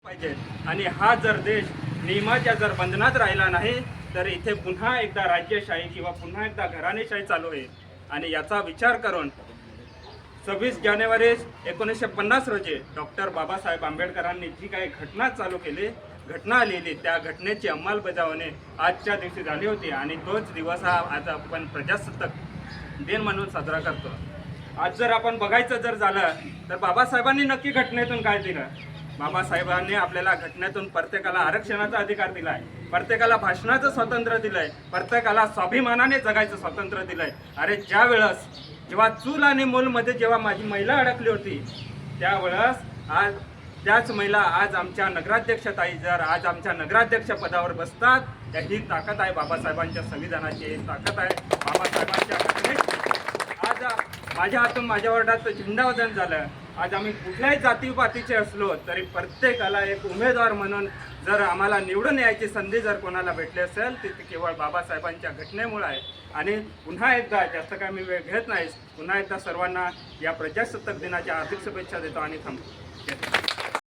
पाहिजे। आणि हा जर देश नियमाच्या जर बंधनात राहिला नाही तर इथे पुन्हा एकदा राज्यशाही किंवा पुन्हा एकदा घराणेशाही चालू होईल। आणि याचा विचार करून 26 जानेवारी 1950 रोजी डॉक्टर बाबासाहेब आंबेडकरांनी जी काही घटना चालू केली, घटना लिहिली, त्या घटनेची अंमलबजावणी आजच्या दिवशी झाली होती। आणि तोच दिवस हा आज आपण प्रजासत्ताक दिन म्हणून साजरा करतो। आज जर आपण बघायचं जर झालं तर बाबासाहेबांनी नक्की घटनेतून काय दिलं? बाबासाहेबांनी आपल्याला घटनेतून प्रत्येकाला आरक्षणाचा अधिकार दिलाय, प्रत्येकाला भाषणाचं स्वातंत्र्य दिलंय, प्रत्येकाला स्वाभिमानाने जगायचं स्वातंत्र्य दिलंय। अरे जेव्हा चूल आणि मूलमध्ये जेव्हा माझी महिला अडकली होती त्यावेळेस आज त्याच महिला आज आमच्या नगराध्यक्षताई जर आज आमच्या नगराध्यक्ष पदावर बसतात, ही ताकद आहे बाबासाहेबांच्या संविधानाची, ताकद आहे बाबासाहेबांच्या घटनेची। आज माझ्या हातून माझ्या वार्डात झेंडावंदन झालं। आज आम्ही कुठल्याही जातीपातीचे असलो तरी प्रत्येकाला एक उमेदवार म्हणून जर आम्हाला निवडून यायची संधी जर कोणाला भेटली असेल तर ती केवळ बाबासाहेबांच्या घटनेमुळे आहे। आणि पुन्हा एकदा जास्त काय मी वेळ घेत नाही, पुन्हा एकदा सर्वांना या प्रजासत्ताक दिनाच्या हार्दिक शुभेच्छा देतो आणि थांबतो।